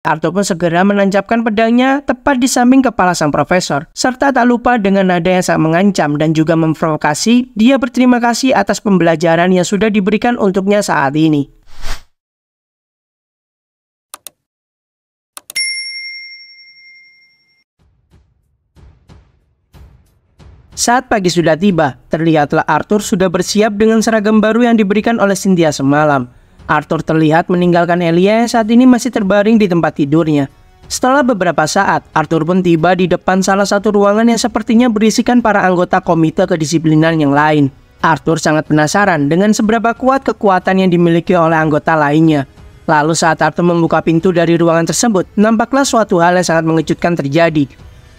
Arthur pun segera menancapkan pedangnya tepat di samping kepala sang profesor, serta tak lupa dengan nada yang sangat mengancam dan juga memprovokasi, dia berterima kasih atas pembelajaran yang sudah diberikan untuknya saat ini. Saat pagi sudah tiba, terlihatlah Arthur sudah bersiap dengan seragam baru yang diberikan oleh Cynthia semalam. Arthur terlihat meninggalkan Elia yang saat ini masih terbaring di tempat tidurnya. Setelah beberapa saat, Arthur pun tiba di depan salah satu ruangan yang sepertinya berisikan para anggota komite kedisiplinan yang lain. Arthur sangat penasaran dengan seberapa kuat kekuatan yang dimiliki oleh anggota lainnya. Lalu saat Arthur membuka pintu dari ruangan tersebut, nampaklah suatu hal yang sangat mengejutkan terjadi.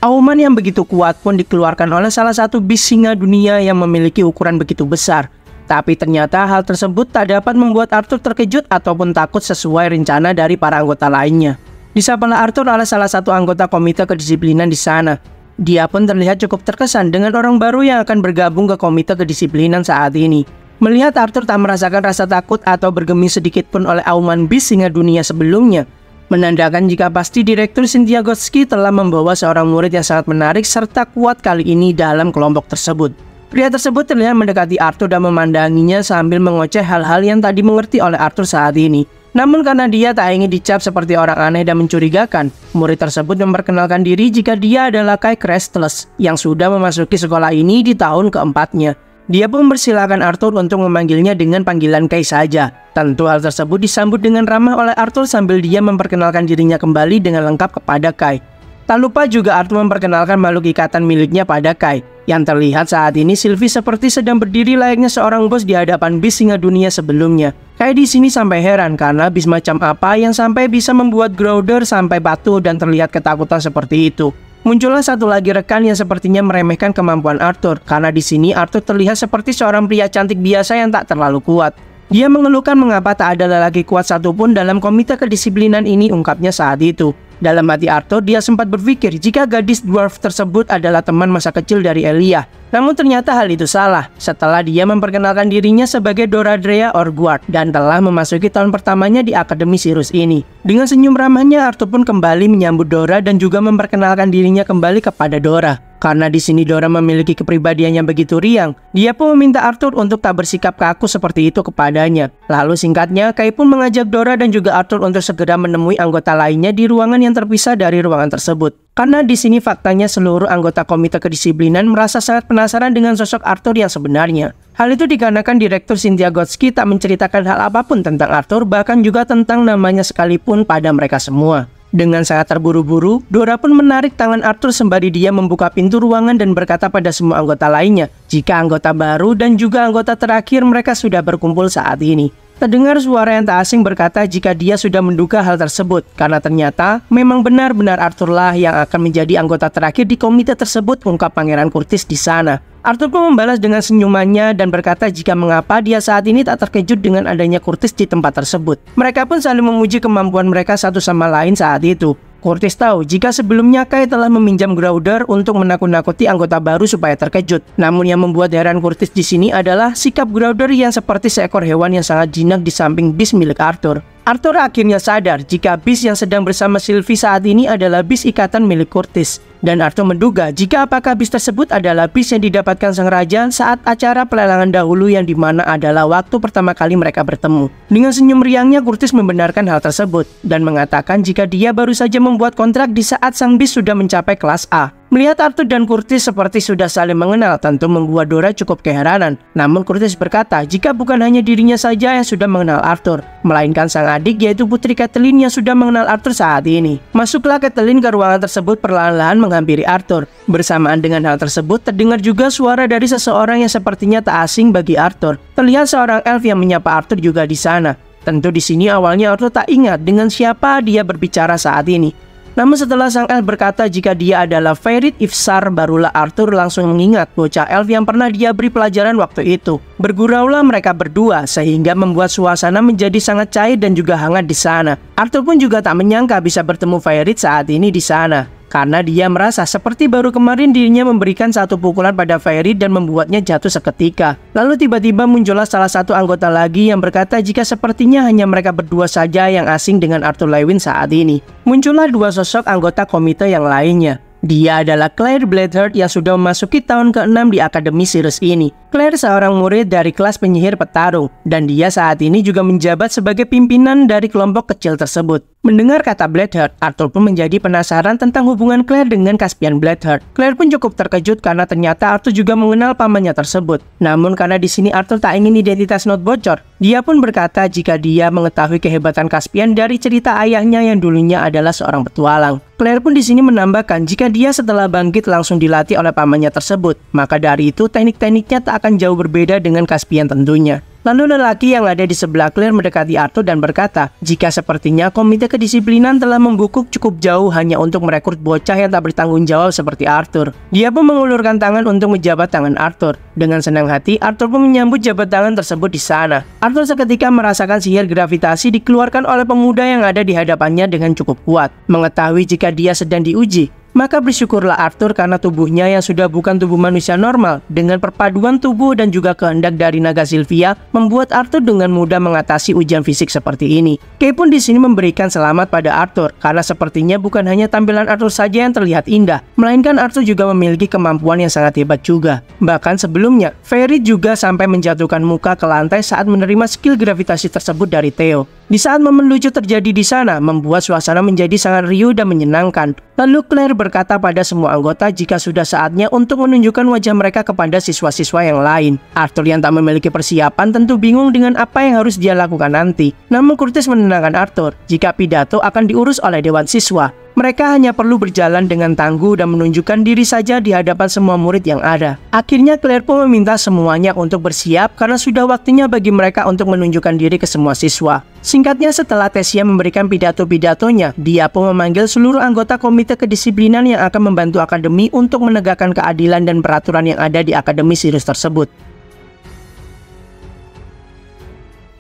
Auman yang begitu kuat pun dikeluarkan oleh salah satu bis singa dunia yang memiliki ukuran begitu besar. Tapi ternyata hal tersebut tak dapat membuat Arthur terkejut ataupun takut sesuai rencana dari para anggota lainnya. Disapalah Arthur oleh salah satu anggota komite kedisiplinan di sana. Dia pun terlihat cukup terkesan dengan orang baru yang akan bergabung ke komite kedisiplinan saat ini. Melihat Arthur tak merasakan rasa takut atau bergeming sedikit pun oleh auman bis singa dunia sebelumnya, menandakan jika pasti Direktur Cynthia Gotsky telah membawa seorang murid yang sangat menarik serta kuat kali ini dalam kelompok tersebut. Pria tersebut terlihat mendekati Arthur dan memandanginya sambil mengoceh hal-hal yang tadi mengerti oleh Arthur saat ini. Namun karena dia tak ingin dicap seperti orang aneh dan mencurigakan, murid tersebut memperkenalkan diri jika dia adalah Kai Crestless yang sudah memasuki sekolah ini di tahun keempatnya. Dia pun mempersilahkan Arthur untuk memanggilnya dengan panggilan Kai saja. Tentu hal tersebut disambut dengan ramah oleh Arthur sambil dia memperkenalkan dirinya kembali dengan lengkap kepada Kai. Tak lupa juga Arthur memperkenalkan makhluk ikatan miliknya pada Kai. Yang terlihat saat ini Sylvie seperti sedang berdiri layaknya seorang bos di hadapan bis singa dunia sebelumnya. Kai di sini sampai heran karena bis macam apa yang sampai bisa membuat Grouder sampai patuh dan terlihat ketakutan seperti itu. Muncullah satu lagi rekan yang sepertinya meremehkan kemampuan Arthur karena di sini Arthur terlihat seperti seorang pria cantik biasa yang tak terlalu kuat. Dia mengeluhkan mengapa tak ada lelaki kuat satupun dalam komite kedisiplinan ini, ungkapnya saat itu. Dalam hati Arthur, dia sempat berpikir jika gadis dwarf tersebut adalah teman masa kecil dari Elia. Namun ternyata hal itu salah setelah dia memperkenalkan dirinya sebagai Doradrea Orgward dan telah memasuki tahun pertamanya di Akademi Sirus ini. Dengan senyum ramahnya, Arthur pun kembali menyambut Dora dan juga memperkenalkan dirinya kembali kepada Dora. Karena di sini Dora memiliki kepribadian yang begitu riang, dia pun meminta Arthur untuk tak bersikap kaku seperti itu kepadanya. Lalu singkatnya, Kai pun mengajak Dora dan juga Arthur untuk segera menemui anggota lainnya di ruangan yang terpisah dari ruangan tersebut. Karena di sini faktanya seluruh anggota komite kedisiplinan merasa sangat penasaran dengan sosok Arthur yang sebenarnya. Hal itu dikarenakan Direktur Cynthia Gotsky tak menceritakan hal apapun tentang Arthur, bahkan juga tentang namanya sekalipun pada mereka semua. Dengan sangat terburu-buru, Dora pun menarik tangan Arthur sembari dia membuka pintu ruangan dan berkata pada semua anggota lainnya jika anggota baru dan juga anggota terakhir mereka sudah berkumpul saat ini. Terdengar suara yang tak asing berkata jika dia sudah menduga hal tersebut, karena ternyata memang benar-benar Arthur lah yang akan menjadi anggota terakhir di komite tersebut, ungkap Pangeran Curtis di sana. Arthur pun membalas dengan senyumannya dan berkata jika mengapa dia saat ini tak terkejut dengan adanya Curtis di tempat tersebut. Mereka pun saling memuji kemampuan mereka satu sama lain saat itu. Curtis tahu jika sebelumnya Kai telah meminjam Grouder untuk menakut-nakuti anggota baru supaya terkejut. Namun yang membuat heran Curtis di sini adalah sikap Grouder yang seperti seekor hewan yang sangat jinak di samping bis milik Arthur. Arthur akhirnya sadar jika bis yang sedang bersama Sylvie saat ini adalah bis ikatan milik Curtis. Dan Arthur menduga jika apakah bis tersebut adalah bis yang didapatkan sang raja saat acara pelelangan dahulu yang dimana adalah waktu pertama kali mereka bertemu. Dengan senyum riangnya Curtis membenarkan hal tersebut dan mengatakan jika dia baru saja membuat kontrak di saat sang bis sudah mencapai kelas A. Melihat Arthur dan Curtis seperti sudah saling mengenal tentu membuat Dora cukup keheranan. Namun Curtis berkata jika bukan hanya dirinya saja yang sudah mengenal Arthur, melainkan sang adik yaitu Putri Catelyn yang sudah mengenal Arthur saat ini. Masuklah Catelyn ke ruangan tersebut perlahan-lahan menghampiri Arthur. Bersamaan dengan hal tersebut terdengar juga suara dari seseorang yang sepertinya tak asing bagi Arthur. Terlihat seorang elf yang menyapa Arthur juga di sana. Tentu di sini awalnya Arthur tak ingat dengan siapa dia berbicara saat ini. Namun setelah sang elf berkata jika dia adalah Fairit Ifsar, barulah Arthur langsung mengingat bocah elf yang pernah dia beri pelajaran waktu itu. Berguraulah mereka berdua sehingga membuat suasana menjadi sangat cair dan juga hangat di sana. Arthur pun juga tak menyangka bisa bertemu Fairit saat ini di sana. karena dia merasa seperti baru kemarin dirinya memberikan satu pukulan pada Fairy dan membuatnya jatuh seketika. Lalu tiba-tiba muncullah salah satu anggota lagi yang berkata jika sepertinya hanya mereka berdua saja yang asing dengan Arthur Lewin saat ini. Muncullah dua sosok anggota komite yang lainnya. Dia adalah Claire Blackheart yang sudah memasuki tahun ke-6 di Akademi Sirius ini. Claire seorang murid dari kelas penyihir petarung, dan dia saat ini juga menjabat sebagai pimpinan dari kelompok kecil tersebut. Mendengar kata Blackheart, Arthur pun menjadi penasaran tentang hubungan Claire dengan Caspian Blackheart. Claire pun cukup terkejut karena ternyata Arthur juga mengenal pamannya tersebut. Namun karena di sini Arthur tak ingin identitas Note bocor, dia pun berkata jika dia mengetahui kehebatan Caspian dari cerita ayahnya yang dulunya adalah seorang petualang. Claire pun di sini menambahkan jika dia setelah bangkit langsung dilatih oleh pamannya tersebut, maka dari itu teknik-tekniknya tak akan jauh berbeda dengan Caspian tentunya. Lalu lelaki yang ada di sebelah Claire mendekati Arthur dan berkata, jika sepertinya komite kedisiplinan telah membungkuk cukup jauh hanya untuk merekrut bocah yang tak bertanggung jawab seperti Arthur. Dia pun mengulurkan tangan untuk menjabat tangan Arthur. Dengan senang hati, Arthur pun menyambut jabat tangan tersebut di sana. Arthur seketika merasakan sihir gravitasi dikeluarkan oleh pemuda yang ada di hadapannya dengan cukup kuat. Mengetahui jika dia sedang diuji, maka bersyukurlah Arthur karena tubuhnya yang sudah bukan tubuh manusia normal dengan perpaduan tubuh dan juga kehendak dari naga Sylvia membuat Arthur dengan mudah mengatasi ujian fisik seperti ini. Kay pun di sini memberikan selamat pada Arthur karena sepertinya bukan hanya tampilan Arthur saja yang terlihat indah, melainkan Arthur juga memiliki kemampuan yang sangat hebat juga. Bahkan sebelumnya, Fairy juga sampai menjatuhkan muka ke lantai saat menerima skill gravitasi tersebut dari Theo. Di saat momen lucu terjadi di sana, membuat suasana menjadi sangat riuh dan menyenangkan. Lalu Claire berkata pada semua anggota jika sudah saatnya untuk menunjukkan wajah mereka kepada siswa-siswa yang lain. Arthur yang tak memiliki persiapan tentu bingung dengan apa yang harus dia lakukan nanti. Namun Curtis menenangkan Arthur jika pidato akan diurus oleh Dewan Siswa. Mereka hanya perlu berjalan dengan tangguh dan menunjukkan diri saja di hadapan semua murid yang ada. Akhirnya Claire pun meminta semuanya untuk bersiap karena sudah waktunya bagi mereka untuk menunjukkan diri ke semua siswa. Singkatnya setelah Tessia memberikan pidato-pidatonya, dia pun memanggil seluruh anggota komite kedisiplinan yang akan membantu akademi untuk menegakkan keadilan dan peraturan yang ada di Akademi Sirius tersebut.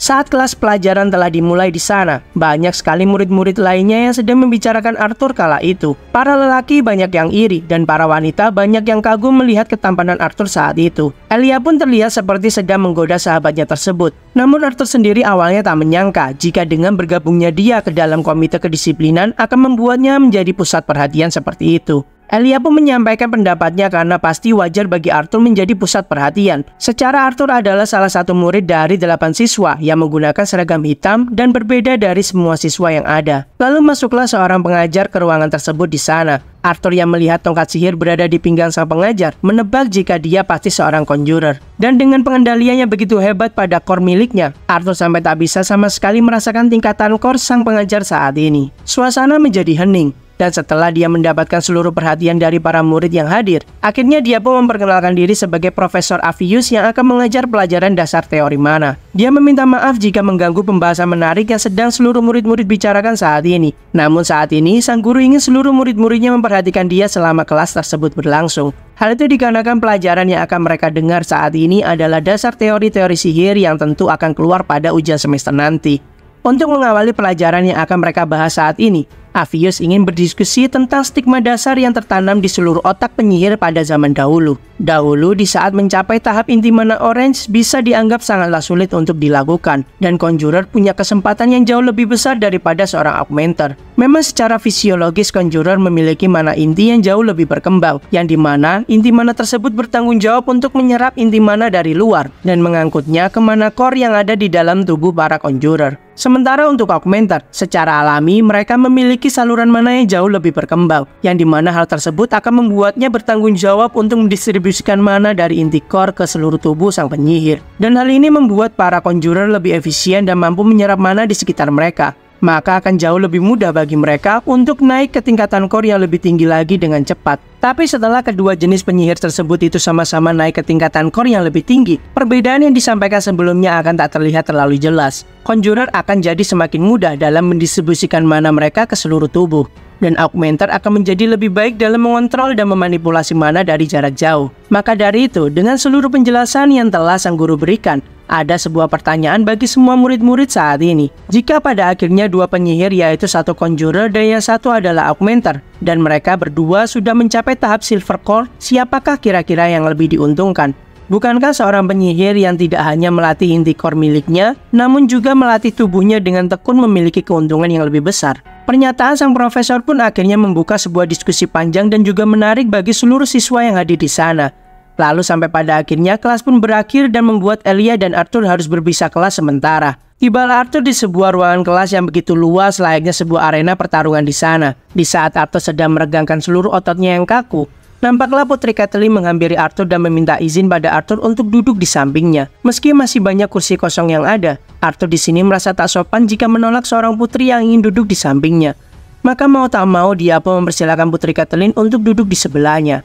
Saat kelas pelajaran telah dimulai di sana, banyak sekali murid-murid lainnya yang sedang membicarakan Arthur kala itu. Para lelaki banyak yang iri dan para wanita banyak yang kagum melihat ketampanan Arthur saat itu. Elia pun terlihat seperti sedang menggoda sahabatnya tersebut. Namun Arthur sendiri awalnya tak menyangka jika dengan bergabungnya dia ke dalam komite kedisiplinan akan membuatnya menjadi pusat perhatian seperti itu. Elia pun menyampaikan pendapatnya karena pasti wajar bagi Arthur menjadi pusat perhatian. Secara Arthur adalah salah satu murid dari 8 siswa yang menggunakan seragam hitam dan berbeda dari semua siswa yang ada. Lalu masuklah seorang pengajar ke ruangan tersebut di sana. Arthur yang melihat tongkat sihir berada di pinggang sang pengajar menebak jika dia pasti seorang conjurer. Dan dengan pengendaliannya begitu hebat pada core miliknya, Arthur sampai tak bisa sama sekali merasakan tingkatan core sang pengajar saat ini. Suasana menjadi hening. Dan setelah dia mendapatkan seluruh perhatian dari para murid yang hadir, akhirnya dia pun memperkenalkan diri sebagai Profesor Avius yang akan mengajar pelajaran dasar teori mana. Dia meminta maaf jika mengganggu pembahasan menarik yang sedang seluruh murid-murid bicarakan saat ini. Namun saat ini, sang guru ingin seluruh murid-muridnya memperhatikan dia selama kelas tersebut berlangsung. Hal itu dikarenakan pelajaran yang akan mereka dengar saat ini adalah dasar teori-teori sihir yang tentu akan keluar pada ujian semester nanti. Untuk mengawali pelajaran yang akan mereka bahas saat ini, Avius ingin berdiskusi tentang stigma dasar yang tertanam di seluruh otak penyihir pada zaman dahulu. Dahulu di saat mencapai tahap inti mana orange bisa dianggap sangatlah sulit untuk dilakukan, dan conjurer punya kesempatan yang jauh lebih besar daripada seorang augmenter. Memang secara fisiologis conjurer memiliki mana inti yang jauh lebih berkembang, yang dimana inti mana tersebut bertanggung jawab untuk menyerap inti mana dari luar dan mengangkutnya ke mana core yang ada di dalam tubuh para conjurer. Sementara untuk augmenter, secara alami mereka memiliki saluran mana yang jauh lebih berkembang, yang dimana hal tersebut akan membuatnya bertanggung jawab untuk mendistribusikan mana dari inti core ke seluruh tubuh sang penyihir. Dan hal ini membuat para conjurer lebih efisien dan mampu menyerap mana di sekitar mereka. Maka akan jauh lebih mudah bagi mereka untuk naik ke tingkatan core yang lebih tinggi lagi dengan cepat. Tapi setelah kedua jenis penyihir tersebut itu sama-sama naik ke tingkatan core yang lebih tinggi, perbedaan yang disampaikan sebelumnya akan tak terlihat terlalu jelas. Conjurer akan jadi semakin mudah dalam mendistribusikan mana mereka ke seluruh tubuh. Dan augmenter akan menjadi lebih baik dalam mengontrol dan memanipulasi mana dari jarak jauh. Maka dari itu, dengan seluruh penjelasan yang telah sang guru berikan, Ada sebuah pertanyaan bagi semua murid-murid saat ini. Jika pada akhirnya dua penyihir, yaitu satu conjurer dan yang satu adalah augmenter, dan mereka berdua sudah mencapai tahap silver core, siapakah kira-kira yang lebih diuntungkan? Bukankah seorang penyihir yang tidak hanya melatih inti core miliknya, namun juga melatih tubuhnya dengan tekun memiliki keuntungan yang lebih besar? Pernyataan sang profesor pun akhirnya membuka sebuah diskusi panjang dan juga menarik bagi seluruh siswa yang hadir di sana. Lalu sampai pada akhirnya kelas pun berakhir dan membuat Elia dan Arthur harus berpisah kelas sementara. Tibalah Arthur di sebuah ruangan kelas yang begitu luas layaknya sebuah arena pertarungan di sana. Di saat Arthur sedang meregangkan seluruh ototnya yang kaku, nampaklah Putri Caitlyn menghampiri Arthur dan meminta izin pada Arthur untuk duduk di sampingnya. Meski masih banyak kursi kosong yang ada, Arthur di sini merasa tak sopan jika menolak seorang putri yang ingin duduk di sampingnya. Maka mau tak mau dia pun mempersilahkan Putri Caitlyn untuk duduk di sebelahnya.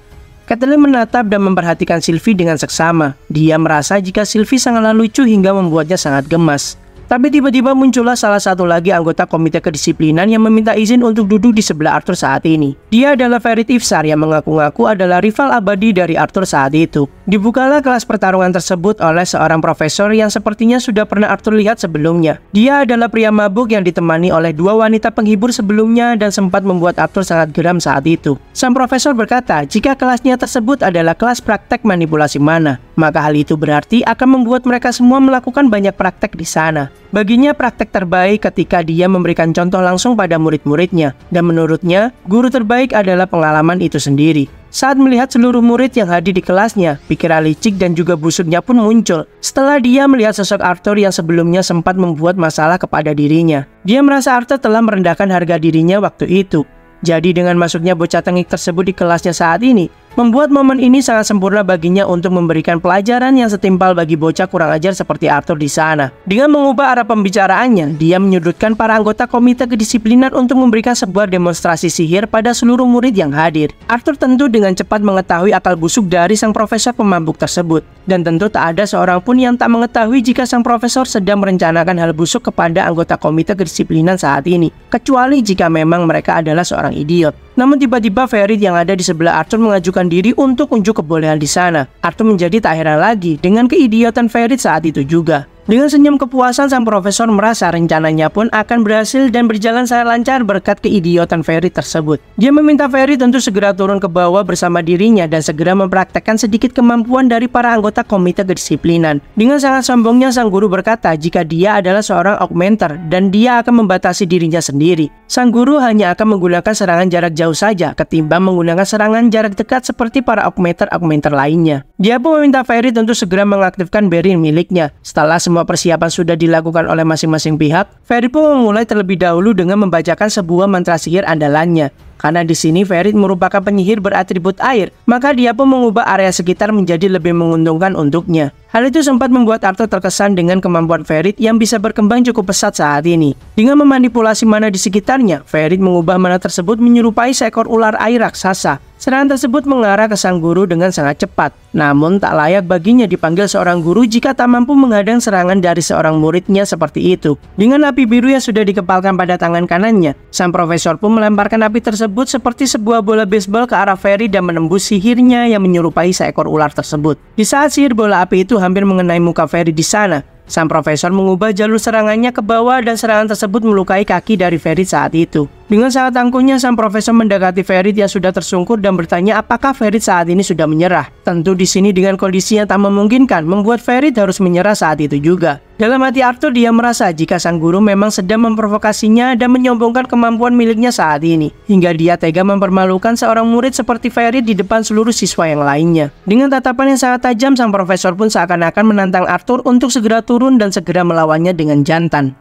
Caitlyn menatap dan memperhatikan Sylvie dengan seksama. Dia merasa jika Sylvie sangatlah lucu hingga membuatnya sangat gemas. Tapi tiba-tiba muncullah salah satu lagi anggota komite kedisiplinan yang meminta izin untuk duduk di sebelah Arthur saat ini. Dia adalah Ferit Ifsar yang mengaku-ngaku adalah rival abadi dari Arthur saat itu. Dibukalah kelas pertarungan tersebut oleh seorang profesor yang sepertinya sudah pernah Arthur lihat sebelumnya. Dia adalah pria mabuk yang ditemani oleh dua wanita penghibur sebelumnya dan sempat membuat Arthur sangat geram saat itu. Sang profesor berkata jika kelasnya tersebut adalah kelas praktek manipulasi mana, maka hal itu berarti akan membuat mereka semua melakukan banyak praktek di sana. Baginya praktek terbaik ketika dia memberikan contoh langsung pada murid-muridnya, dan menurutnya guru terbaik adalah pengalaman itu sendiri. Saat melihat seluruh murid yang hadir di kelasnya, pikiran licik dan juga busuknya pun muncul. Setelah dia melihat sosok Arthur yang sebelumnya sempat membuat masalah kepada dirinya, dia merasa Arthur telah merendahkan harga dirinya waktu itu. Jadi dengan masuknya bocah tengik tersebut di kelasnya saat ini, membuat momen ini sangat sempurna baginya untuk memberikan pelajaran yang setimpal bagi bocah kurang ajar seperti Arthur di sana. Dengan mengubah arah pembicaraannya, dia menyudutkan para anggota komite kedisiplinan untuk memberikan sebuah demonstrasi sihir pada seluruh murid yang hadir. Arthur tentu dengan cepat mengetahui akal busuk dari sang profesor pemabuk tersebut. Dan tentu tak ada seorang pun yang tak mengetahui jika sang profesor sedang merencanakan hal busuk kepada anggota komite kedisiplinan saat ini. Kecuali jika memang mereka adalah seorang idiot. Namun tiba-tiba Ferit yang ada di sebelah Arthur mengajukan diri untuk unjuk kebolehan di sana. Arthur menjadi tak heran lagi dengan keidiotan Ferit saat itu juga. Dengan senyum kepuasan, sang profesor merasa rencananya pun akan berhasil dan berjalan sangat lancar berkat keidiotan Ferit tersebut. Dia meminta Ferit untuk segera turun ke bawah bersama dirinya dan segera mempraktekkan sedikit kemampuan dari para anggota komite kedisiplinan. Dengan sangat sombongnya, sang guru berkata jika dia adalah seorang augmenter dan dia akan membatasi dirinya sendiri. Sang guru hanya akan menggunakan serangan jarak jauh saja ketimbang menggunakan serangan jarak dekat seperti para augmenter lainnya. Dia pun meminta Ferit untuk segera mengaktifkan barrier miliknya. Setelah semua persiapan sudah dilakukan oleh masing-masing pihak, Ferit pun memulai terlebih dahulu dengan membacakan sebuah mantra sihir andalannya. Karena di sini Ferit merupakan penyihir beratribut air, maka dia pun mengubah area sekitar menjadi lebih menguntungkan untuknya. Hal itu sempat membuat Arthur terkesan dengan kemampuan Ferit yang bisa berkembang cukup pesat saat ini. Dengan memanipulasi mana di sekitarnya, Ferit mengubah mana tersebut menyerupai seekor ular air raksasa. Serangan tersebut mengarah ke sang guru dengan sangat cepat. Namun tak layak baginya dipanggil seorang guru jika tak mampu menghadang serangan dari seorang muridnya seperti itu. Dengan api biru yang sudah dikepalkan pada tangan kanannya, sang profesor pun melemparkan api tersebut seperti sebuah bola baseball ke arah Ferit dan menembus sihirnya yang menyerupai seekor ular tersebut. Di saat sihir bola api itu hampir mengenai muka Ferit di sana, sang profesor mengubah jalur serangannya ke bawah dan serangan tersebut melukai kaki dari Ferit saat itu. Dengan sangat angkuhnya, sang profesor mendekati Ferit yang sudah tersungkur dan bertanya apakah Ferit saat ini sudah menyerah. Tentu di sini dengan kondisi yang tak memungkinkan membuat Ferit harus menyerah saat itu juga. Dalam hati Arthur, dia merasa jika sang guru memang sedang memprovokasinya dan menyombongkan kemampuan miliknya saat ini, hingga dia tega mempermalukan seorang murid seperti Ferit di depan seluruh siswa yang lainnya. Dengan tatapan yang sangat tajam, sang profesor pun seakan-akan menantang Arthur untuk segera turun dan segera melawannya dengan jantan.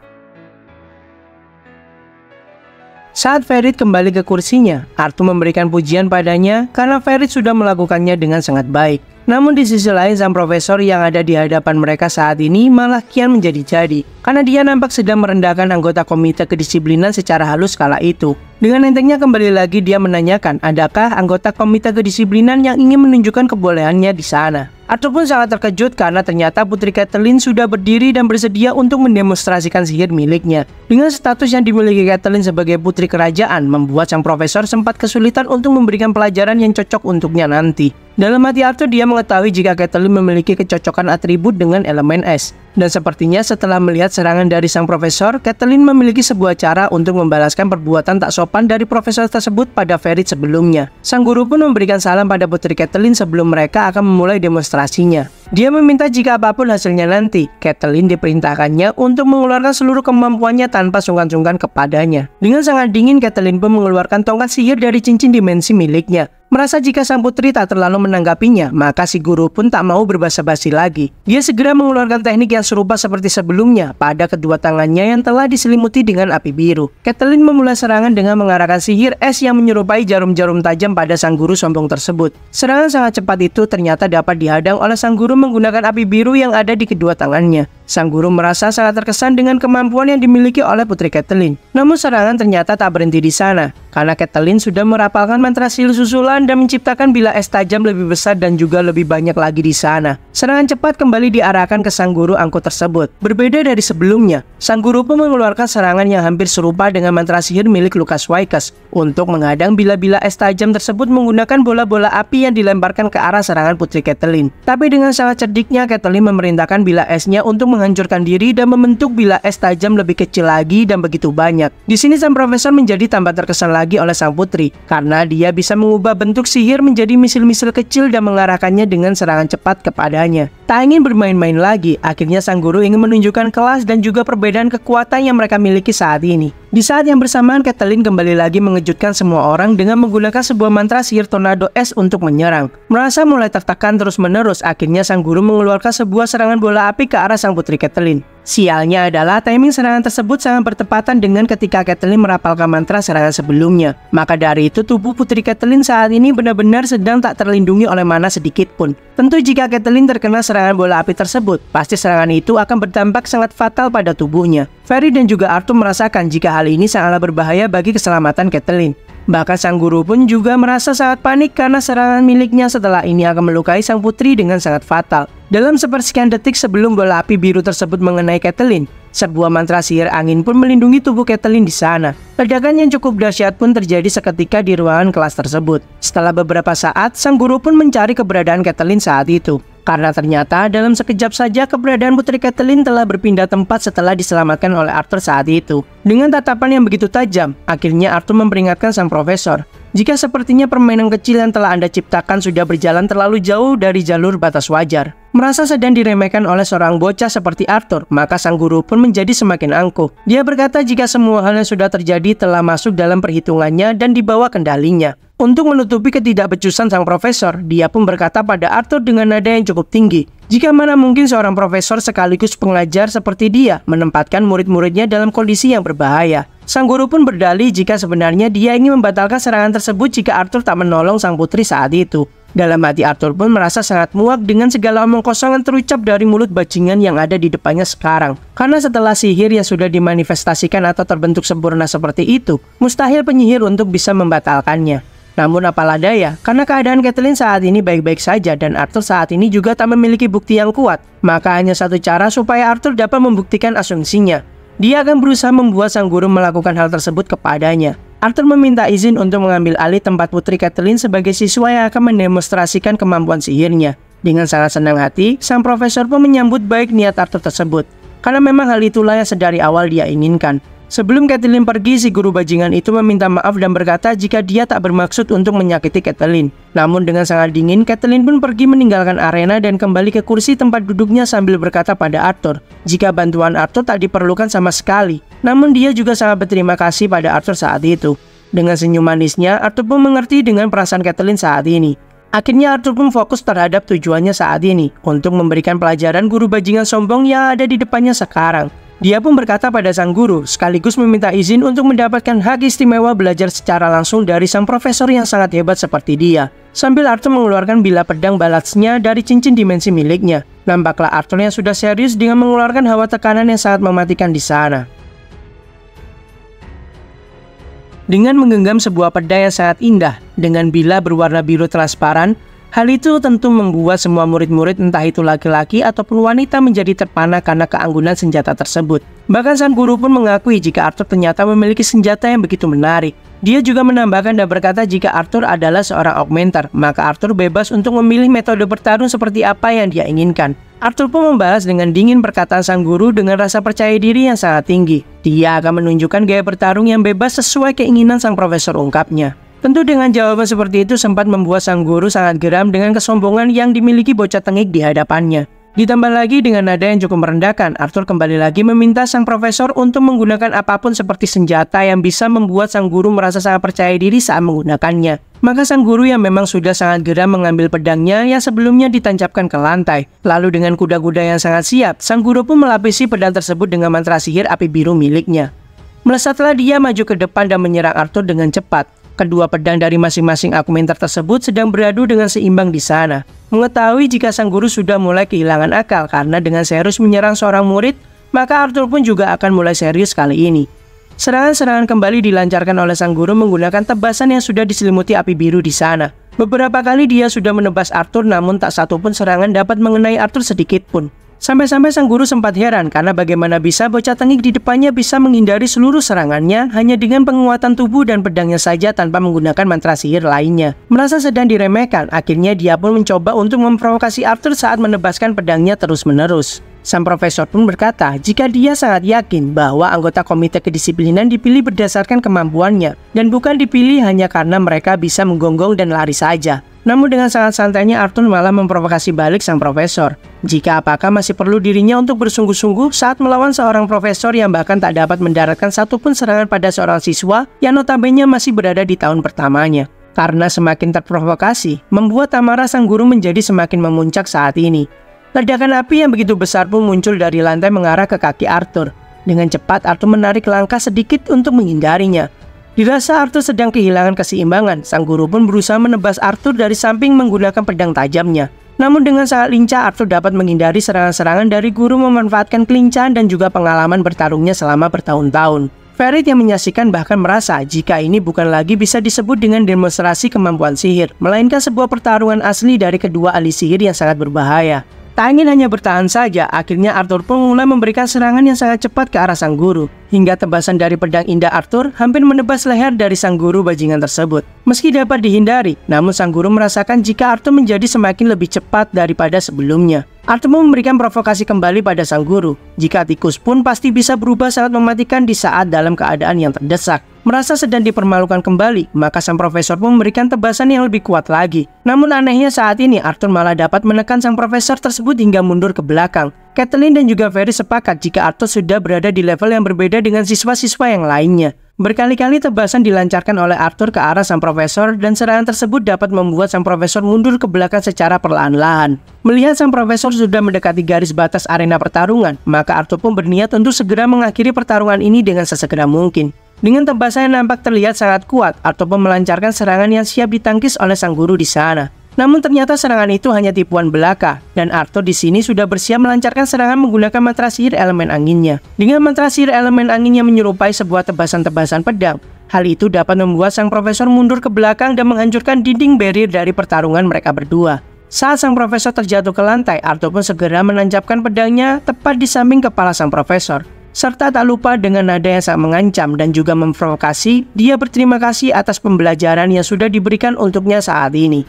Saat Ferit kembali ke kursinya, Arthur memberikan pujian padanya karena Ferit sudah melakukannya dengan sangat baik. Namun di sisi lain, sang profesor yang ada di hadapan mereka saat ini malah kian menjadi-jadi, karena dia nampak sedang merendahkan anggota komite kedisiplinan secara halus kala itu. Dengan entengnya kembali lagi dia menanyakan adakah anggota komite kedisiplinan yang ingin menunjukkan kebolehannya di sana. Arthur pun sangat terkejut karena ternyata Putri Catelyn sudah berdiri dan bersedia untuk mendemonstrasikan sihir miliknya. Dengan status yang dimiliki Catelyn sebagai putri kerajaan, membuat sang profesor sempat kesulitan untuk memberikan pelajaran yang cocok untuknya nanti. Dalam hati Arthur, dia mengetahui jika Catelyn memiliki kecocokan atribut dengan elemen es. Dan sepertinya setelah melihat serangan dari sang profesor, Catelyn memiliki sebuah cara untuk membalaskan perbuatan tak sopan dari profesor tersebut pada Ferrit sebelumnya. Sang guru pun memberikan salam pada Putri Catelyn sebelum mereka akan memulai demonstrasinya. Dia meminta jika apapun hasilnya nanti, Catelyn diperintahkannya untuk mengeluarkan seluruh kemampuannya tanpa sungkan-sungkan kepadanya. Dengan sangat dingin, Catelyn pun mengeluarkan tongkat sihir dari cincin dimensi miliknya. Merasa jika sang putri tak terlalu menanggapinya, maka si guru pun tak mau berbasa-basi lagi. Dia segera mengeluarkan teknik yang serupa seperti sebelumnya pada kedua tangannya yang telah diselimuti dengan api biru. Catelyn memulai serangan dengan mengarahkan sihir es yang menyerupai jarum-jarum tajam pada sang guru sombong tersebut. Serangan sangat cepat itu ternyata dapat dihadang oleh sang guru menggunakan api biru yang ada di kedua tangannya. Sang guru merasa sangat terkesan dengan kemampuan yang dimiliki oleh Putri Catelyn. Namun serangan ternyata tak berhenti di sana, karena Catelyn sudah merapalkan mantra sihir susulan dan menciptakan bilah es tajam lebih besar dan juga lebih banyak lagi di sana. Serangan cepat kembali diarahkan ke sang guru angkut tersebut. Berbeda dari sebelumnya, sang guru pun mengeluarkan serangan yang hampir serupa dengan mantra sihir milik Lucas Wycus untuk menghadang bilah-bilah es tajam tersebut menggunakan bola-bola api yang dilemparkan ke arah serangan Putri Catelyn. Tapi dengan sangat cerdiknya, Catelyn memerintahkan bilah esnya untuk menghancurkan diri dan membentuk bilah es tajam lebih kecil lagi dan begitu banyak. Di sini sang profesor menjadi tambah terkesan lagi oleh sang putri karena dia bisa mengubah bentuk sihir menjadi misil-misil kecil dan mengarahkannya dengan serangan cepat kepadanya. Tak ingin bermain-main lagi, akhirnya sang guru ingin menunjukkan kelas dan juga perbedaan kekuatan yang mereka miliki saat ini. Di saat yang bersamaan, Catelyn kembali lagi mengejutkan semua orang dengan menggunakan sebuah mantra sihir tornado es untuk menyerang. Merasa mulai tertekan terus-menerus, akhirnya sang guru mengeluarkan sebuah serangan bola api ke arah sang putri Catelyn. Sialnya adalah timing serangan tersebut sangat bertepatan dengan ketika Catelyn merapalkan mantra serangan sebelumnya. Maka dari itu tubuh Putri Catelyn saat ini benar-benar sedang tak terlindungi oleh mana sedikit pun. Tentu jika Catelyn terkena serangan bola api tersebut, pasti serangan itu akan berdampak sangat fatal pada tubuhnya. Ferrit dan juga Arthur merasakan jika hal ini sangatlah berbahaya bagi keselamatan Catelyn. Bahkan sang guru pun juga merasa sangat panik karena serangan miliknya setelah ini akan melukai sang putri dengan sangat fatal. Dalam sepersekian detik sebelum bola api biru tersebut mengenai Catelyn, sebuah mantra sihir angin pun melindungi tubuh Catelyn di sana. Ledakan yang cukup dahsyat pun terjadi seketika di ruangan kelas tersebut. Setelah beberapa saat, sang guru pun mencari keberadaan Catelyn saat itu. Karena ternyata dalam sekejap saja keberadaan Putri Catelyn telah berpindah tempat setelah diselamatkan oleh Arthur saat itu. Dengan tatapan yang begitu tajam, akhirnya Arthur memperingatkan sang profesor. Jika sepertinya permainan kecil yang telah Anda ciptakan sudah berjalan terlalu jauh dari jalur batas wajar. Merasa sedang diremehkan oleh seorang bocah seperti Arthur, maka sang guru pun menjadi semakin angkuh. Dia berkata jika semua hal yang sudah terjadi telah masuk dalam perhitungannya dan dibawa kendalinya. Untuk menutupi ketidakbecusan sang profesor, dia pun berkata pada Arthur dengan nada yang cukup tinggi, jika mana mungkin seorang profesor sekaligus pengajar seperti dia menempatkan murid-muridnya dalam kondisi yang berbahaya. Sang guru pun berdalih jika sebenarnya dia ingin membatalkan serangan tersebut jika Arthur tak menolong sang putri saat itu. Dalam hati Arthur pun merasa sangat muak dengan segala omong kosong yang terucap dari mulut bajingan yang ada di depannya sekarang. Karena setelah sihir yang sudah dimanifestasikan atau terbentuk sempurna seperti itu, mustahil penyihir untuk bisa membatalkannya. Namun apalah daya, karena keadaan Catelyn saat ini baik-baik saja dan Arthur saat ini juga tak memiliki bukti yang kuat. Maka hanya satu cara supaya Arthur dapat membuktikan asumsinya. Dia akan berusaha membuat sang guru melakukan hal tersebut kepadanya. Arthur meminta izin untuk mengambil alih tempat Putri Catelyn sebagai siswa yang akan mendemonstrasikan kemampuan sihirnya. Dengan sangat senang hati, sang profesor pun menyambut baik niat Arthur tersebut. Karena memang hal itulah yang sedari awal dia inginkan. Sebelum Catelyn pergi, si guru bajingan itu meminta maaf dan berkata jika dia tak bermaksud untuk menyakiti Catelyn. Namun dengan sangat dingin, Catelyn pun pergi meninggalkan arena dan kembali ke kursi tempat duduknya sambil berkata pada Arthur jika bantuan Arthur tak diperlukan sama sekali. Namun dia juga sangat berterima kasih pada Arthur saat itu. Dengan senyum manisnya, Arthur pun mengerti dengan perasaan Catelyn saat ini. Akhirnya Arthur pun fokus terhadap tujuannya saat ini, untuk memberikan pelajaran guru bajingan sombong yang ada di depannya sekarang. Dia pun berkata pada sang guru, sekaligus meminta izin untuk mendapatkan hak istimewa belajar secara langsung dari sang profesor yang sangat hebat seperti dia. Sambil Arthur mengeluarkan bilah pedang balatsnya dari cincin dimensi miliknya. Nampaklah Arthur yang sudah serius dengan mengeluarkan hawa tekanan yang sangat mematikan di sana. Dengan menggenggam sebuah pedang yang sangat indah, dengan bilah berwarna biru transparan, Hal itu tentu membuat semua murid-murid entah itu laki-laki ataupun wanita menjadi terpana karena keanggunan senjata tersebut. Bahkan sang guru pun mengakui jika Arthur ternyata memiliki senjata yang begitu menarik. Dia juga menambahkan dan berkata jika Arthur adalah seorang augmenter, maka Arthur bebas untuk memilih metode bertarung seperti apa yang dia inginkan. Arthur pun membalas dengan dingin perkataan sang guru dengan rasa percaya diri yang sangat tinggi. Dia akan menunjukkan gaya bertarung yang bebas sesuai keinginan sang profesor, ungkapnya. Tentu dengan jawaban seperti itu sempat membuat sang guru sangat geram dengan kesombongan yang dimiliki bocah tengik di hadapannya. Ditambah lagi dengan nada yang cukup merendahkan, Arthur kembali lagi meminta sang profesor untuk menggunakan apapun seperti senjata yang bisa membuat sang guru merasa sangat percaya diri saat menggunakannya. Maka sang guru yang memang sudah sangat geram mengambil pedangnya yang sebelumnya ditancapkan ke lantai. Lalu dengan kuda-kuda yang sangat siap, sang guru pun melapisi pedang tersebut dengan mantra sihir api biru miliknya. Melesatlah dia maju ke depan dan menyerang Arthur dengan cepat. Kedua pedang dari masing-masing augmenter tersebut sedang beradu dengan seimbang di sana. Mengetahui jika sang guru sudah mulai kehilangan akal karena dengan serius menyerang seorang murid, maka Arthur pun juga akan mulai serius kali ini. Serangan-serangan kembali dilancarkan oleh sang guru menggunakan tebasan yang sudah diselimuti api biru di sana. Beberapa kali dia sudah menebas Arthur, namun tak satu pun serangan dapat mengenai Arthur sedikit pun. Sampai-sampai sang guru sempat heran karena bagaimana bisa bocah tengik di depannya bisa menghindari seluruh serangannya hanya dengan penguatan tubuh dan pedangnya saja tanpa menggunakan mantra sihir lainnya. Merasa sedang diremehkan, akhirnya dia pun mencoba untuk memprovokasi Arthur saat menebaskan pedangnya terus-menerus. Sang profesor pun berkata jika dia sangat yakin bahwa anggota komite kedisiplinan dipilih berdasarkan kemampuannya dan bukan dipilih hanya karena mereka bisa menggonggong dan lari saja. Namun dengan sangat santainya Arthur malah memprovokasi balik sang profesor. Jika apakah masih perlu dirinya untuk bersungguh-sungguh saat melawan seorang profesor yang bahkan tak dapat mendaratkan satupun serangan pada seorang siswa yang notabene masih berada di tahun pertamanya. Karena semakin terprovokasi, membuat amarah sang guru menjadi semakin memuncak saat ini. Ledakan api yang begitu besar pun muncul dari lantai mengarah ke kaki Arthur. Dengan cepat Arthur menarik langkah sedikit untuk menghindarinya. Dirasa Arthur sedang kehilangan keseimbangan, sang guru pun berusaha menebas Arthur dari samping menggunakan pedang tajamnya. Namun dengan sangat lincah Arthur dapat menghindari serangan-serangan dari guru memanfaatkan kelincahan dan juga pengalaman bertarungnya selama bertahun-tahun. Ferit yang menyaksikan bahkan merasa jika ini bukan lagi bisa disebut dengan demonstrasi kemampuan sihir, melainkan sebuah pertarungan asli dari kedua ahli sihir yang sangat berbahaya. Tak ingin hanya bertahan saja, akhirnya Arthur pun mulai memberikan serangan yang sangat cepat ke arah sang guru. Hingga tebasan dari pedang indah Arthur hampir menebas leher dari sang guru bajingan tersebut. Meski dapat dihindari, namun sang guru merasakan jika Arthur menjadi semakin lebih cepat daripada sebelumnya. Arthur memberikan provokasi kembali pada sang guru. Jika tikus pun pasti bisa berubah sangat mematikan di saat dalam keadaan yang terdesak. Merasa sedang dipermalukan kembali, maka sang profesor pun memberikan tebasan yang lebih kuat lagi. Namun anehnya saat ini Arthur malah dapat menekan sang profesor tersebut hingga mundur ke belakang. Caitlin dan juga Ferry sepakat jika Arthur sudah berada di level yang berbeda dengan siswa-siswa yang lainnya. Berkali-kali tebasan dilancarkan oleh Arthur ke arah sang profesor dan serangan tersebut dapat membuat sang profesor mundur ke belakang secara perlahan-lahan. Melihat sang profesor sudah mendekati garis batas arena pertarungan, maka Arthur pun berniat untuk segera mengakhiri pertarungan ini dengan sesegera mungkin. Dengan tebasan yang nampak terlihat sangat kuat, Arthur pun melancarkan serangan yang siap ditangkis oleh sang guru di sana. Namun ternyata serangan itu hanya tipuan belaka, dan Arthur di sini sudah bersiap melancarkan serangan menggunakan mantra sihir elemen anginnya. Dengan mantra sihir elemen angin yang menyerupai sebuah tebasan-tebasan pedang, hal itu dapat membuat sang profesor mundur ke belakang dan menghancurkan dinding barrier dari pertarungan mereka berdua. Saat sang profesor terjatuh ke lantai, Arthur pun segera menancapkan pedangnya tepat di samping kepala sang profesor. Serta tak lupa dengan nada yang sangat mengancam dan juga memprovokasi, dia berterima kasih atas pembelajaran yang sudah diberikan untuknya saat ini.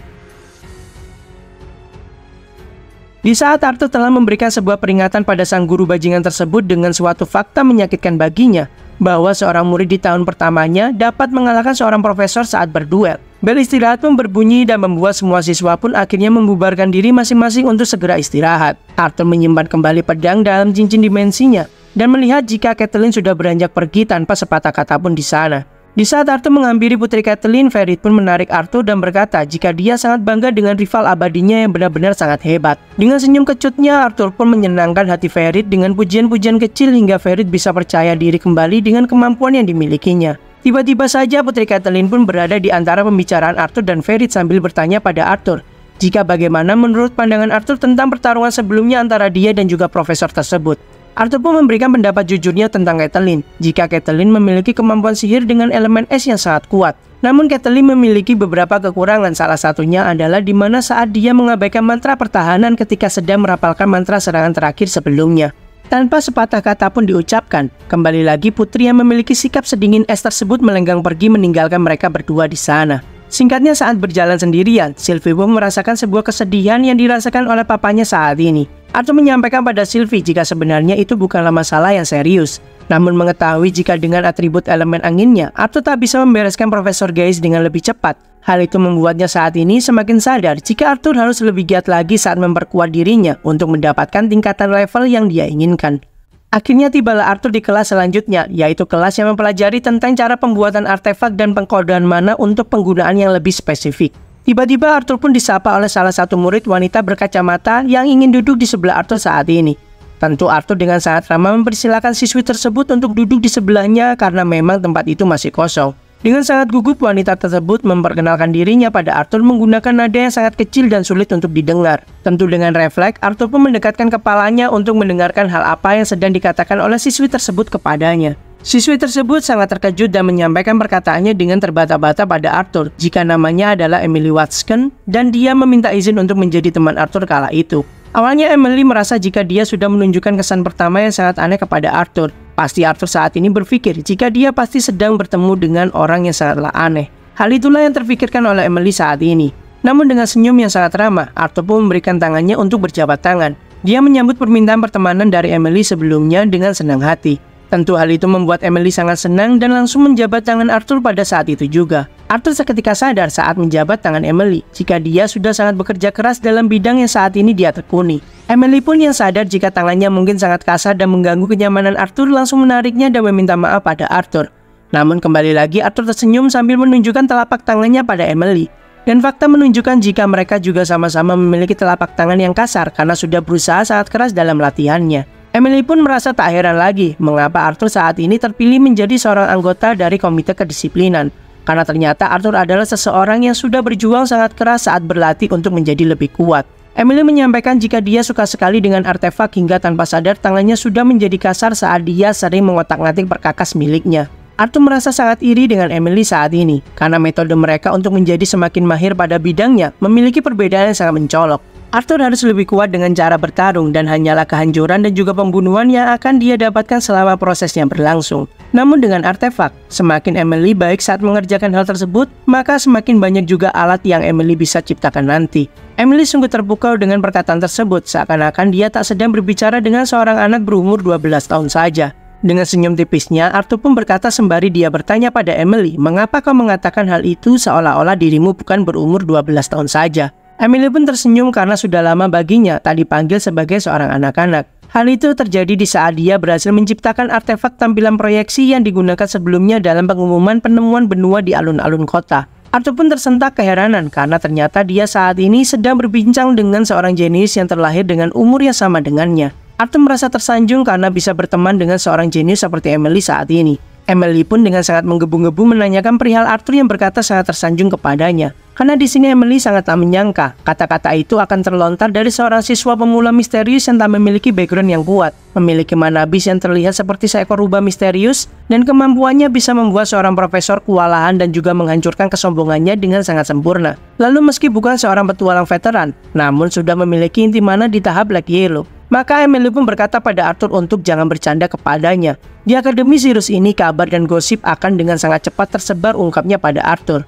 Di saat Arthur telah memberikan sebuah peringatan pada sang guru bajingan tersebut dengan suatu fakta menyakitkan baginya, bahwa seorang murid di tahun pertamanya dapat mengalahkan seorang profesor saat berduel. Bel istirahat pun berbunyi dan membuat semua siswa pun akhirnya membubarkan diri masing-masing untuk segera istirahat. Arthur menyimpan kembali pedang dalam cincin dimensinya dan melihat jika Caitlin sudah beranjak pergi tanpa sepatah kata pun di sana. Di saat Arthur menghampiri putri Caitlin, Ferit pun menarik Arthur dan berkata jika dia sangat bangga dengan rival abadinya yang benar-benar sangat hebat. Dengan senyum kecutnya, Arthur pun menyenangkan hati Ferit dengan pujian-pujian kecil hingga Ferit bisa percaya diri kembali dengan kemampuan yang dimilikinya. Tiba-tiba saja putri Caitlin pun berada di antara pembicaraan Arthur dan Ferit sambil bertanya pada Arthur jika bagaimana menurut pandangan Arthur tentang pertarungan sebelumnya antara dia dan juga profesor tersebut. Arthur pun memberikan pendapat jujurnya tentang Caitlyn, jika Caitlyn memiliki kemampuan sihir dengan elemen es yang sangat kuat. Namun Caitlyn memiliki beberapa kekurangan, salah satunya adalah di mana saat dia mengabaikan mantra pertahanan ketika sedang merapalkan mantra serangan terakhir sebelumnya. Tanpa sepatah kata pun diucapkan, kembali lagi putri yang memiliki sikap sedingin es tersebut melenggang pergi meninggalkan mereka berdua di sana. Singkatnya, saat berjalan sendirian, Sylvie pun merasakan sebuah kesedihan yang dirasakan oleh papanya saat ini. Arthur menyampaikan pada Sylvie jika sebenarnya itu bukanlah masalah yang serius. Namun mengetahui jika dengan atribut elemen anginnya, Arthur tak bisa membereskan Profesor Gaius dengan lebih cepat. Hal itu membuatnya saat ini semakin sadar jika Arthur harus lebih giat lagi saat memperkuat dirinya untuk mendapatkan tingkatan level yang dia inginkan. Akhirnya tibalah Arthur di kelas selanjutnya, yaitu kelas yang mempelajari tentang cara pembuatan artefak dan pengkodean mana untuk penggunaan yang lebih spesifik. Tiba-tiba Arthur pun disapa oleh salah satu murid wanita berkacamata yang ingin duduk di sebelah Arthur saat ini. Tentu Arthur dengan sangat ramah mempersilahkan siswi tersebut untuk duduk di sebelahnya karena memang tempat itu masih kosong. Dengan sangat gugup, wanita tersebut memperkenalkan dirinya pada Arthur menggunakan nada yang sangat kecil dan sulit untuk didengar. Tentu dengan refleks, Arthur pun mendekatkan kepalanya untuk mendengarkan hal apa yang sedang dikatakan oleh siswi tersebut kepadanya. Siswi tersebut sangat terkejut dan menyampaikan perkataannya dengan terbata-bata pada Arthur jika namanya adalah Emily Watson dan dia meminta izin untuk menjadi teman Arthur kala itu. Awalnya Emily merasa jika dia sudah menunjukkan kesan pertama yang sangat aneh kepada Arthur. Pasti Arthur saat ini berpikir jika dia pasti sedang bertemu dengan orang yang sangatlah aneh. Hal itulah yang terpikirkan oleh Emily saat ini. Namun dengan senyum yang sangat ramah, Arthur pun memberikan tangannya untuk berjabat tangan. Dia menyambut permintaan pertemanan dari Emily sebelumnya dengan senang hati. Tentu hal itu membuat Emily sangat senang dan langsung menjabat tangan Arthur pada saat itu juga. Arthur seketika sadar saat menjabat tangan Emily jika dia sudah sangat bekerja keras dalam bidang yang saat ini dia tekuni. Emily pun yang sadar jika tangannya mungkin sangat kasar dan mengganggu kenyamanan Arthur langsung menariknya dan meminta maaf pada Arthur. Namun kembali lagi Arthur tersenyum sambil menunjukkan telapak tangannya pada Emily. Dan fakta menunjukkan jika mereka juga sama-sama memiliki telapak tangan yang kasar karena sudah berusaha sangat keras dalam latihannya. Emily pun merasa tak heran lagi mengapa Arthur saat ini terpilih menjadi seorang anggota dari komite kedisiplinan. Karena ternyata Arthur adalah seseorang yang sudah berjuang sangat keras saat berlatih untuk menjadi lebih kuat. Emily menyampaikan jika dia suka sekali dengan artefak hingga tanpa sadar tangannya sudah menjadi kasar saat dia sering mengotak-ngatik perkakas miliknya. Arthur merasa sangat iri dengan Emily saat ini karena metode mereka untuk menjadi semakin mahir pada bidangnya memiliki perbedaan yang sangat mencolok. Arthur harus lebih kuat dengan cara bertarung dan hanyalah kehancuran dan juga pembunuhan yang akan dia dapatkan selama prosesnya berlangsung. Namun dengan artefak, semakin Emily baik saat mengerjakan hal tersebut, maka semakin banyak juga alat yang Emily bisa ciptakan nanti. Emily sungguh terpukau dengan perkataan tersebut seakan-akan dia tak sedang berbicara dengan seorang anak berumur 12 tahun saja. Dengan senyum tipisnya, Arthur pun berkata sembari dia bertanya pada Emily, mengapa kau mengatakan hal itu seolah-olah dirimu bukan berumur 12 tahun saja? Emily pun tersenyum karena sudah lama baginya tak dipanggil sebagai seorang anak-anak. Hal itu terjadi di saat dia berhasil menciptakan artefak tampilan proyeksi yang digunakan sebelumnya dalam pengumuman penemuan benua di alun-alun kota. Arthur pun tersentak keheranan karena ternyata dia saat ini sedang berbincang dengan seorang jenius yang terlahir dengan umur yang sama dengannya. Arthur merasa tersanjung karena bisa berteman dengan seorang jenius seperti Emily saat ini. Emily pun dengan sangat menggebu-gebu menanyakan perihal Arthur yang berkata sangat tersanjung kepadanya. Karena di sini Emily sangat tak menyangka kata-kata itu akan terlontar dari seorang siswa pemula misterius yang tak memiliki background yang kuat, memiliki manabis yang terlihat seperti seekor rubah misterius, dan kemampuannya bisa membuat seorang profesor kewalahan dan juga menghancurkan kesombongannya dengan sangat sempurna. Lalu meski bukan seorang petualang veteran, namun sudah memiliki inti mana di tahap Black Yellow. Maka Emily pun berkata pada Arthur untuk jangan bercanda kepadanya. Di Akademi Sirius ini kabar dan gosip akan dengan sangat cepat tersebar, ungkapnya pada Arthur.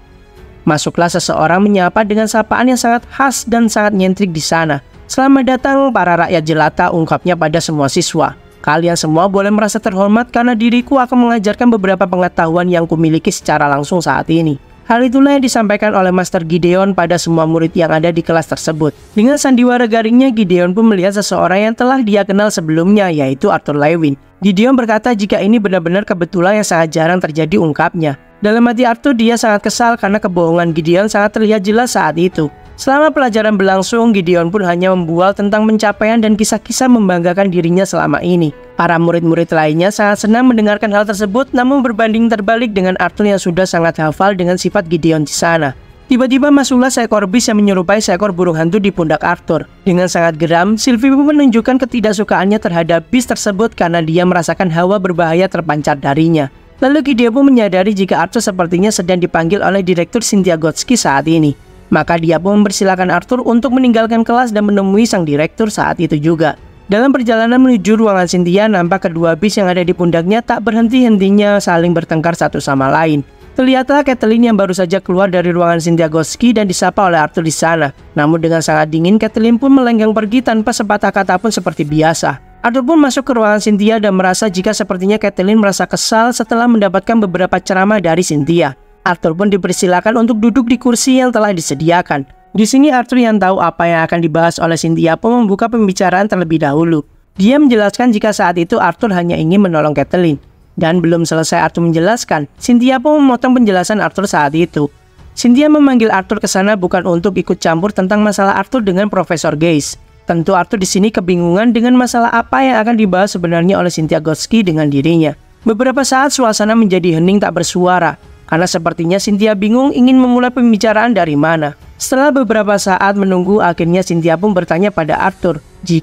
Masuklah seseorang menyapa dengan sapaan yang sangat khas dan sangat nyentrik di sana. Selamat datang para rakyat jelata, ungkapnya pada semua siswa. Kalian semua boleh merasa terhormat karena diriku akan mengajarkan beberapa pengetahuan yang kumiliki secara langsung saat ini. Hal itulah yang disampaikan oleh Master Gideon pada semua murid yang ada di kelas tersebut. Dengan sandiwara garingnya, Gideon pun melihat seseorang yang telah dia kenal sebelumnya, yaitu Arthur Lewin. Gideon berkata jika ini benar-benar kebetulan yang sangat jarang terjadi, ungkapnya. Dalam hati Arthur, dia sangat kesal karena kebohongan Gideon sangat terlihat jelas saat itu. Selama pelajaran berlangsung, Gideon pun hanya membual tentang pencapaian dan kisah-kisah membanggakan dirinya selama ini. Para murid-murid lainnya sangat senang mendengarkan hal tersebut, namun berbanding terbalik dengan Arthur yang sudah sangat hafal dengan sifat Gideon di sana. Tiba-tiba masuklah seekor bis yang menyerupai seekor burung hantu di pundak Arthur. Dengan sangat geram, Sylvie pun menunjukkan ketidaksukaannya terhadap bis tersebut karena dia merasakan hawa berbahaya terpancar darinya. Lalu Gideon pun menyadari jika Arthur sepertinya sedang dipanggil oleh Direktur Cynthia Gotsky saat ini. Maka dia pun mempersilahkan Arthur untuk meninggalkan kelas dan menemui sang direktur saat itu juga. Dalam perjalanan menuju ruangan Cynthia, nampak kedua bis yang ada di pundaknya tak berhenti-hentinya saling bertengkar satu sama lain. Terlihatlah Kathleen yang baru saja keluar dari ruangan Cynthia Gotsky dan disapa oleh Arthur di sana. Namun dengan sangat dingin, Kathleen pun melenggang pergi tanpa sepatah kata pun seperti biasa. Arthur pun masuk ke ruangan Cynthia dan merasa jika sepertinya Kathleen merasa kesal setelah mendapatkan beberapa ceramah dari Cynthia. Arthur pun dipersilakan untuk duduk di kursi yang telah disediakan. Di sini Arthur yang tahu apa yang akan dibahas oleh Cynthia pun membuka pembicaraan terlebih dahulu. Dia menjelaskan jika saat itu Arthur hanya ingin menolong Kathleen. Dan belum selesai Arthur menjelaskan, Cynthia pun memotong penjelasan Arthur saat itu. Cynthia memanggil Arthur ke sana bukan untuk ikut campur tentang masalah Arthur dengan Profesor Gaze. Tentu Arthur di sini kebingungan dengan masalah apa yang akan dibahas sebenarnya oleh Cynthia Gotsky dengan dirinya. Beberapa saat suasana menjadi hening tak bersuara, karena sepertinya Cynthia bingung ingin memulai pembicaraan dari mana. Setelah beberapa saat menunggu, akhirnya Cynthia pun bertanya pada Arthur,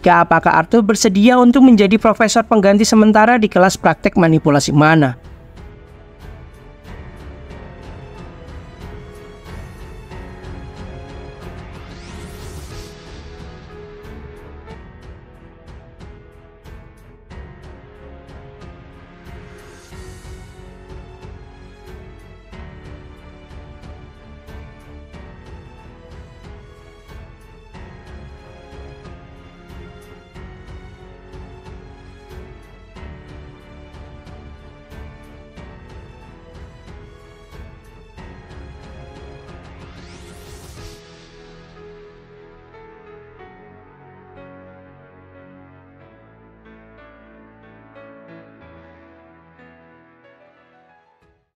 apakah Arthur bersedia untuk menjadi profesor pengganti sementara di kelas praktek manipulasi mana.